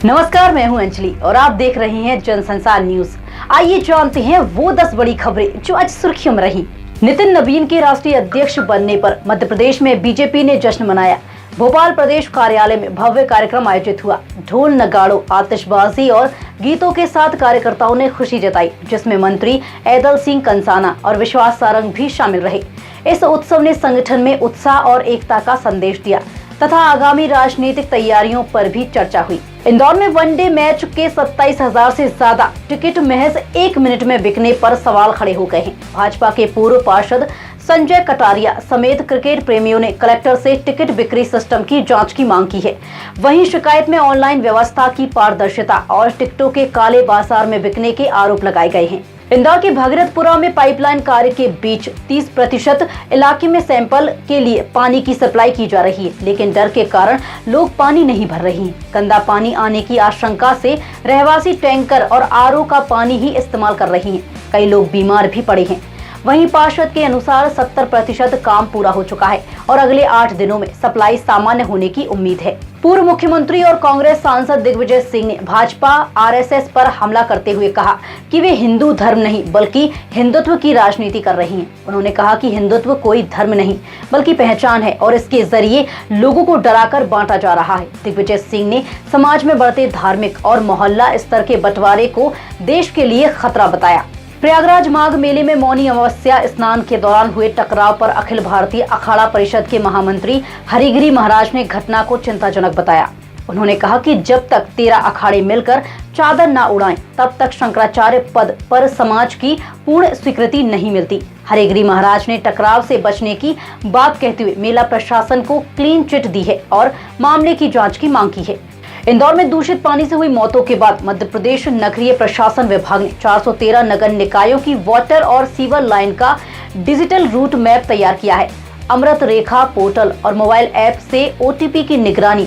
नमस्कार, मैं हूं अंजलि और आप देख रहे हैं जनसंसार न्यूज। आइए जानते हैं वो 10 बड़ी खबरें जो आज सुर्खियों में रही। नितिन नवीन के राष्ट्रीय अध्यक्ष बनने पर मध्य प्रदेश में बीजेपी ने जश्न मनाया। भोपाल प्रदेश कार्यालय में भव्य कार्यक्रम आयोजित हुआ। ढोल नगाड़ों, आतिशबाजी और गीतों के साथ कार्यकर्ताओं ने खुशी जताई, जिसमें मंत्री ऐदल सिंह कंसाना और विश्वास सारंग भी शामिल रहे। इस उत्सव ने संगठन में उत्साह और एकता का संदेश दिया तथा आगामी राजनीतिक तैयारियों पर भी चर्चा हुई। इंदौर में वनडे मैच के 27,000 से ज्यादा टिकट महज 1 मिनट में बिकने पर सवाल खड़े हो गए हैं। भाजपा के पूर्व पार्षद संजय कटारिया समेत क्रिकेट प्रेमियों ने कलेक्टर से टिकट बिक्री सिस्टम की जांच की मांग की है। वहीं शिकायत में ऑनलाइन व्यवस्था की पारदर्शिता और टिकटों के काले बाजार में बिकने के आरोप लगाए गए हैं। इंदौर के भगीरथपुरा में पाइपलाइन कार्य के बीच 30% इलाके में सैंपल के लिए पानी की सप्लाई की जा रही है, लेकिन डर के कारण लोग पानी नहीं भर रहे हैं। गंदा पानी आने की आशंका से रहवासी टैंकर और आरओ का पानी ही इस्तेमाल कर रहे हैं। कई लोग बीमार भी पड़े हैं। वहीं पार्षद के अनुसार 70% काम पूरा हो चुका है और अगले 8 दिनों में सप्लाई सामान्य होने की उम्मीद है। पूर्व मुख्यमंत्री और कांग्रेस सांसद दिग्विजय सिंह ने भाजपा आरएसएस पर हमला करते हुए कहा कि वे हिंदू धर्म नहीं बल्कि हिंदुत्व की राजनीति कर रही हैं। उन्होंने कहा कि हिंदुत्व कोई धर्म नहीं बल्कि पहचान है और इसके जरिए लोगों को डराकर बांटा जा रहा है। दिग्विजय सिंह ने समाज में बढ़ते धार्मिक और मोहल्ला स्तर के बंटवारे को देश के लिए खतरा बताया। प्रयागराज माघ मेले में मौनी अमावस्या स्नान के दौरान हुए टकराव पर अखिल भारतीय अखाड़ा परिषद के महामंत्री हरिगिरी महाराज ने घटना को चिंताजनक बताया। उन्होंने कहा कि जब तक 13 अखाड़े मिलकर चादर न उड़ाएं, तब तक शंकराचार्य पद पर समाज की पूर्ण स्वीकृति नहीं मिलती। हरिगिरी महाराज ने टकराव से बचने की बात कहते हुए मेला प्रशासन को क्लीन चिट दी है और मामले की जाँच की मांग की है। इंदौर में दूषित पानी से हुई मौतों के बाद मध्य प्रदेश नगरीय प्रशासन विभाग ने 413 नगर निकायों की वाटर और सीवर लाइन का डिजिटल रूट मैप तैयार किया है। अमृत रेखा पोर्टल और मोबाइल ऐप से ओटीपी की निगरानी,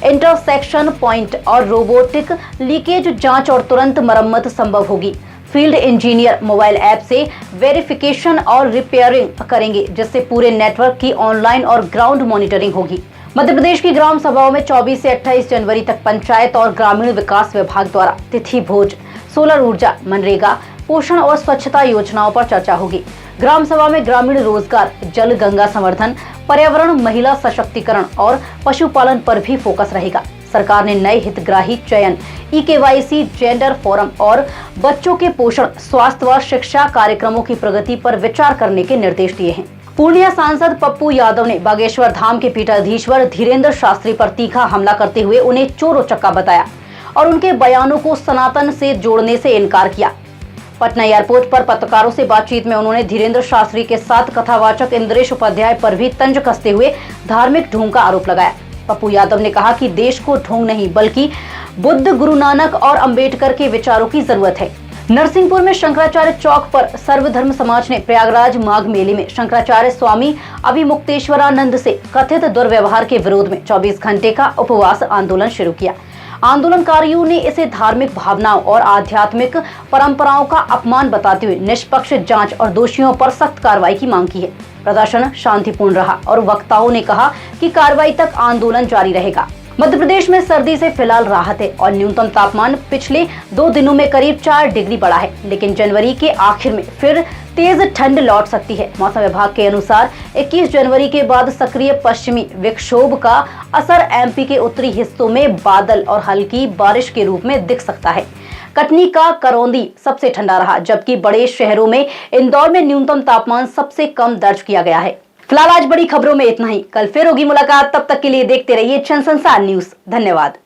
इंटरसेक्शन पॉइंट और रोबोटिक लीकेज जांच और तुरंत मरम्मत संभव होगी। फील्ड इंजीनियर मोबाइल ऐप से वेरिफिकेशन और रिपेयरिंग करेंगे, जिससे पूरे नेटवर्क की ऑनलाइन और ग्राउंड मॉनिटरिंग होगी। मध्य प्रदेश की ग्राम सभाओं में 24 से 28 जनवरी तक पंचायत और ग्रामीण विकास विभाग द्वारा तिथि भोज, सोलर ऊर्जा, मनरेगा, पोषण और स्वच्छता योजनाओं पर चर्चा होगी। ग्राम सभा में ग्रामीण रोजगार, जल गंगा संवर्धन, पर्यावरण, महिला सशक्तिकरण और पशुपालन पर भी फोकस रहेगा। सरकार ने नए हितग्राही चयन, ई-केवाईसी, जेंडर फोरम और बच्चों के पोषण, स्वास्थ्य व शिक्षा कार्यक्रमों की प्रगति पर विचार करने के निर्देश दिए हैं। पूर्णिया सांसद पप्पू यादव ने बागेश्वर धाम के पीठाधीश्वर धीरेन्द्र शास्त्री पर तीखा हमला करते हुए उन्हें चोर उचक्का बताया और उनके बयानों को सनातन से जोड़ने से इनकार किया। पटना एयरपोर्ट पर पत्रकारों से बातचीत में उन्होंने धीरेन्द्र शास्त्री के साथ कथावाचक इंद्रेश उपाध्याय पर भी तंज कसते हुए धार्मिक ढोंग का आरोप लगाया। पप्पू यादव ने कहा कि देश को ढोंग नहीं बल्कि बुद्ध, गुरु नानक और अंबेडकर के विचारों की जरूरत है। नरसिंहपुर में शंकराचार्य चौक पर सर्वधर्म समाज ने प्रयागराज माघ मेले में शंकराचार्य स्वामी अभिमुक्तेश्वरानंद से कथित दुर्व्यवहार के विरोध में 24 घंटे का उपवास आंदोलन शुरू किया। आंदोलनकारियों ने इसे धार्मिक भावनाओं और आध्यात्मिक परंपराओं का अपमान बताते हुए निष्पक्ष जांच और दोषियों पर सख्त कार्रवाई की मांग की है। प्रदर्शन शांतिपूर्ण रहा और वक्ताओं ने कहा कि कार्रवाई तक आंदोलन जारी रहेगा। मध्य प्रदेश में सर्दी से फिलहाल राहत है और न्यूनतम तापमान पिछले 2 दिनों में करीब 4 डिग्री बढ़ा है, लेकिन जनवरी के आखिर में फिर तेज ठंड लौट सकती है। मौसम विभाग के अनुसार 21 जनवरी के बाद सक्रिय पश्चिमी विक्षोभ का असर एमपी के उत्तरी हिस्सों में बादल और हल्की बारिश के रूप में दिख सकता है। कटनी का करौंदी सबसे ठंडा रहा, जबकि बड़े शहरों में इंदौर में न्यूनतम तापमान सबसे कम दर्ज किया गया है। फिलहाल आज बड़ी खबरों में इतना ही। कल फिर होगी मुलाकात, तब तक के लिए देखते रहिए जनसंसार न्यूज। धन्यवाद।